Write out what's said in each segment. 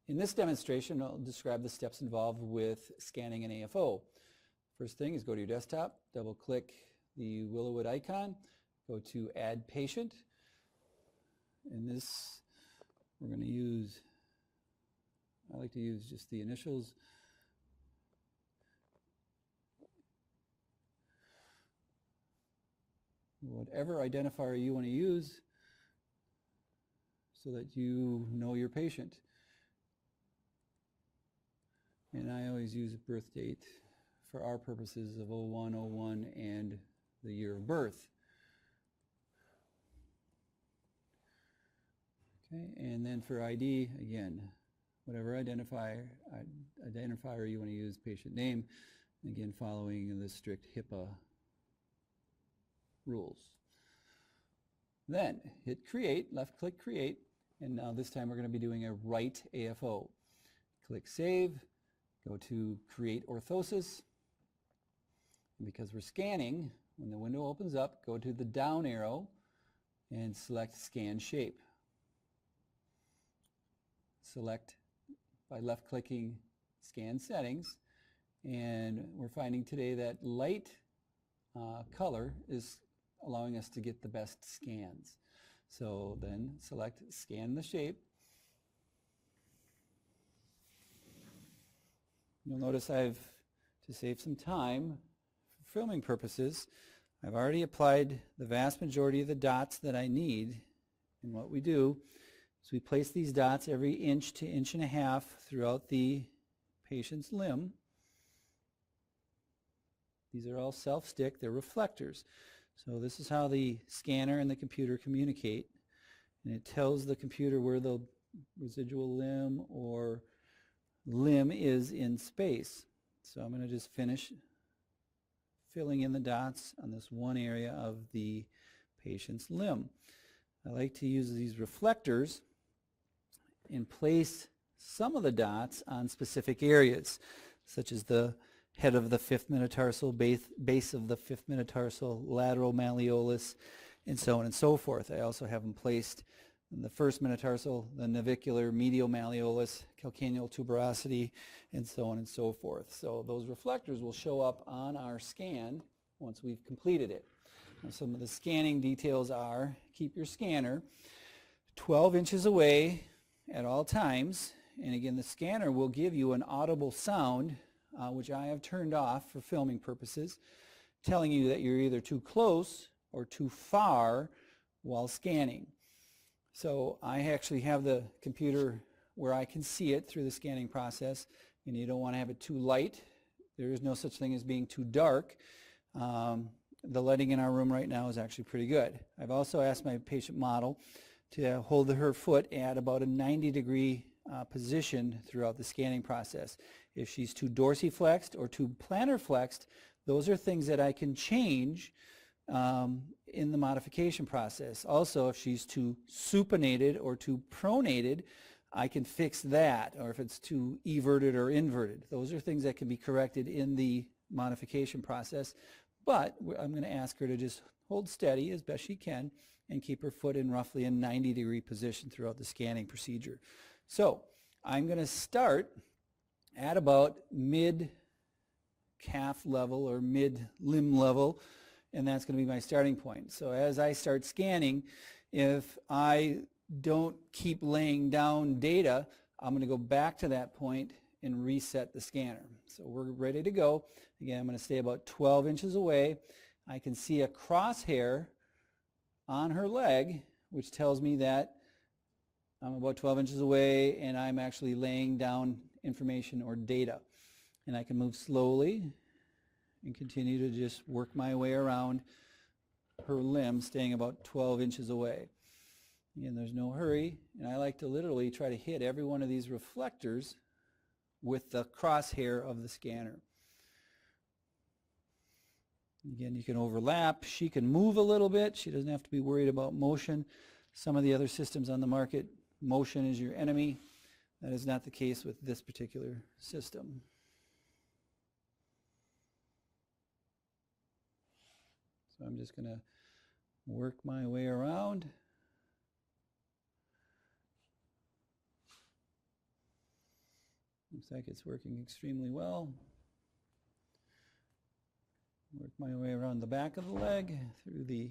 In this demonstration, I'll describe the steps involved with scanning an AFO. First thing is go to your desktop, double-click the Willowwood icon, go to Add Patient. In this, we're going to use, I like to use just the initials. Whatever identifier you want to use so that you know your patient. And I always use a birth date for our purposes of 0101 and the year of birth. Okay, and then for ID, again, whatever identifier you want to use, patient name, again following the strict HIPAA rules. Then hit create, left click create, and now this time we're going to be doing a right AFO. Click save, go to create orthosis. And because we're scanning, when the window opens up, go to the down arrow and select scan shape. Select by left clicking scan settings, and we're finding today that light color is allowing us to get the best scans. So then select scan the shape. You'll notice to save some time for filming purposes, I've already applied the vast majority of the dots that I need. And what we do is we place these dots every inch to inch and a half throughout the patient's limb. These are all self-stick, they're reflectors. So this is how the scanner and the computer communicate, and it tells the computer where the residual limb or limb is in space. So I'm going to just finish filling in the dots on this one area of the patient's limb. I like to use these reflectors and place some of the dots on specific areas, such as the head of the fifth metatarsal, base of the fifth metatarsal, lateral malleolus, and so on and so forth. I also have them placed in the first metatarsal, the navicular medial malleolus, calcaneal tuberosity, and so on and so forth. So those reflectors will show up on our scan once we've completed it. Now, some of the scanning details are: keep your scanner 12 inches away at all times, and again the scanner will give you an audible sound which I have turned off for filming purposes, telling you that you're either too close or too far while scanning. So I actually have the computer where I can see it through the scanning process, and you don't want to have it too light. There is no such thing as being too dark. The lighting in our room right now is actually pretty good. I've also asked my patient model to hold her foot at about a 90-degree position throughout the scanning process. If she's too dorsiflexed or too plantar flexed, those are things that I can change in the modification process. Also, if she's too supinated or too pronated, I can fix that, or if it's too everted or inverted. Those are things that can be corrected in the modification process, but I'm going to ask her to just hold steady as best she can and keep her foot in roughly a 90-degree position throughout the scanning procedure. So I'm going to start at about mid-calf level or mid-limb level, and that's going to be my starting point. So as I start scanning, if I don't keep laying down data, I'm going to go back to that point and reset the scanner. So we're ready to go. Again, I'm going to stay about 12 inches away. I can see a crosshair on her leg, which tells me that I'm about 12 inches away and I'm actually laying down information or data. And I can move slowly and continue to just work my way around her limb, staying about 12 inches away. Again, there's no hurry, and I like to literally try to hit every one of these reflectors with the crosshair of the scanner. Again, you can overlap. She can move a little bit. She doesn't have to be worried about motion. Some of the other systems on the market, motion is your enemy. That is not the case with this particular system. So I'm just going to work my way around. Looks like it's working extremely well. Work my way around the back of the leg through the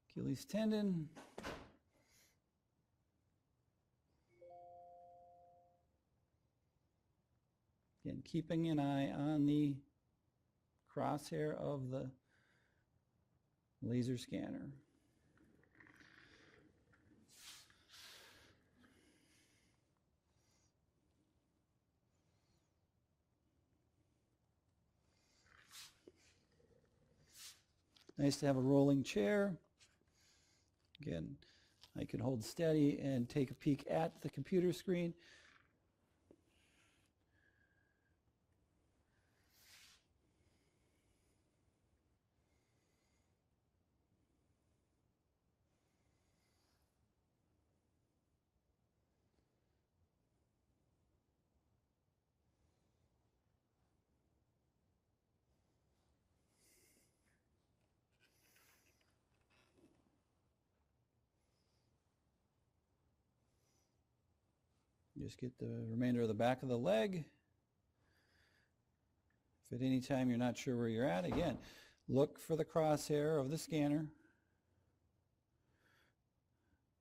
Achilles tendon. Again, keeping an eye on the crosshair of the laser scanner. Nice to have a rolling chair. Again, I can hold steady and take a peek at the computer screen. Just get the remainder of the back of the leg. If at any time you're not sure where you're at, again, look for the crosshair of the scanner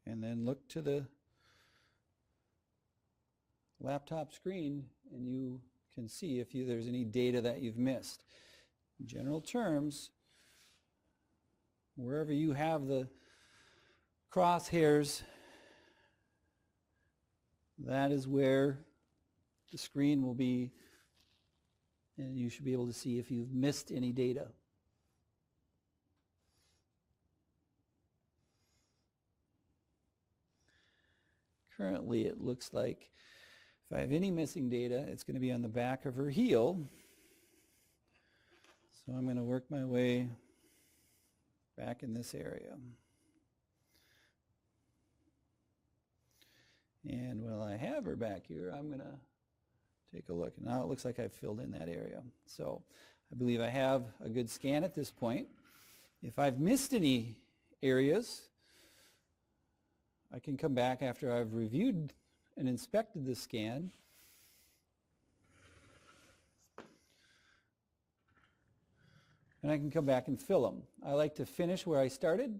and then look to the laptop screen and you can see if there's any data that you've missed. In general terms, wherever you have the crosshairs, that is where the screen will be, and you should be able to see if you've missed any data. Currently, it looks like if I have any missing data, it's going to be on the back of her heel. So I'm going to work my way back in this area. And while I have her back here, I'm going to take a look. Now it looks like I've filled in that area. So I believe I have a good scan at this point. If I've missed any areas, I can come back after I've reviewed and inspected the scan. And I can come back and fill them. I like to finish where I started,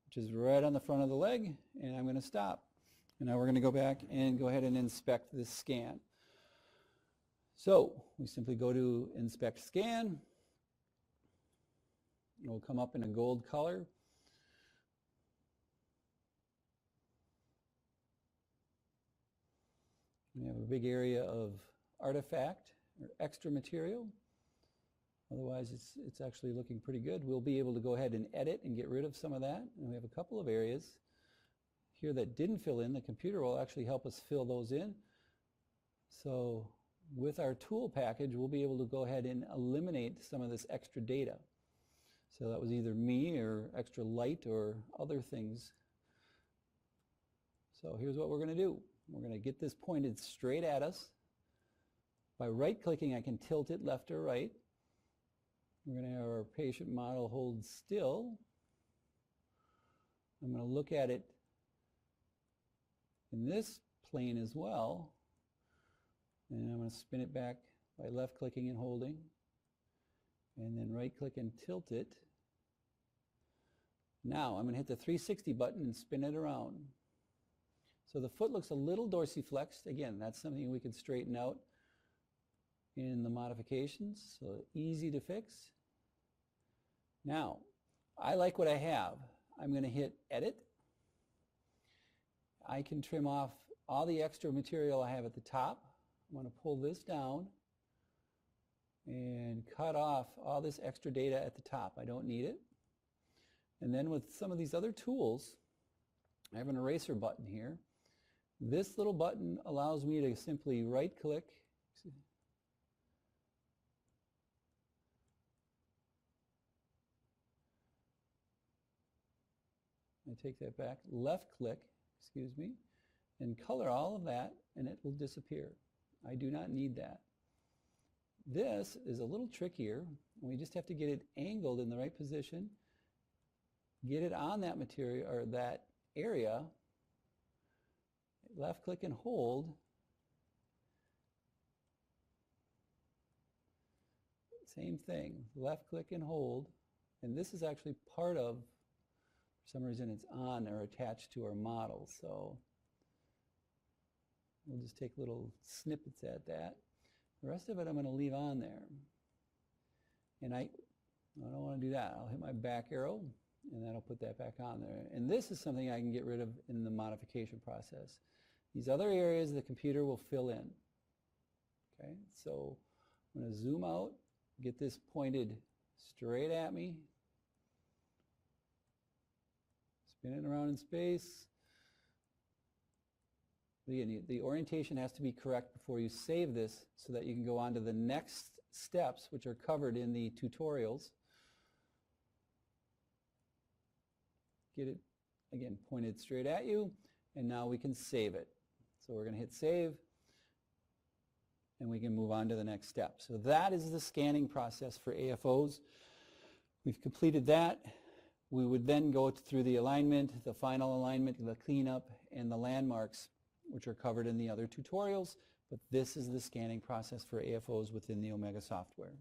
which is right on the front of the leg, and I'm going to stop. And now we're going to go back and go ahead and inspect this scan. So we simply go to Inspect Scan. It will come up in a gold color. We have a big area of artifact or extra material. Otherwise, it's actually looking pretty good. We'll be able to go ahead and edit and get rid of some of that. And we have a couple of areas here that didn't fill in. The computer will actually help us fill those in. So with our tool package, we'll be able to go ahead and eliminate some of this extra data. So that was either me or extra light or other things. So here's what we're going to do. We're going to get this pointed straight at us. By right-clicking, I can tilt it left or right. We're going to have our patient model hold still. I'm going to look at it in this plane as well, and I'm going to spin it back by left clicking and holding, and then right click and tilt it. Now I'm going to hit the 360 button and spin it around. So the foot looks a little dorsiflexed. Again, that's something we can straighten out in the modifications, so easy to fix. Now I like what I have. I'm going to hit Edit. I can trim off all the extra material I have at the top. I'm going to pull this down and cut off all this extra data at the top. I don't need it. And then with some of these other tools, I have an eraser button here. This little button allows me to simply right-click. I take that back, left-click, excuse me, and color all of that, and it will disappear. I do not need that. This is a little trickier. We just have to get it angled in the right position, get it on that material or that area, left click and hold, Same thing, left click and hold, and this is actually part of, for some reason it's on or attached to our model, so we'll just take little snippets at that. The rest of it I'm going to leave on there. And I don't want to do that. I'll hit my back arrow, and that'll put that back on there. And this is something I can get rid of in the modification process. These other areas the computer will fill in. Okay, so I'm going to zoom out, get this pointed straight at me, spin it around in space. Again, the orientation has to be correct before you save this so that you can go on to the next steps, which are covered in the tutorials. Get it, again, pointed straight at you, and now we can save it. So we're going to hit save, and we can move on to the next step. So that is the scanning process for AFOs. We've completed that. We would then go through the alignment, the final alignment, the cleanup, and the landmarks, which are covered in the other tutorials. But this is the scanning process for AFOs within the Omega software.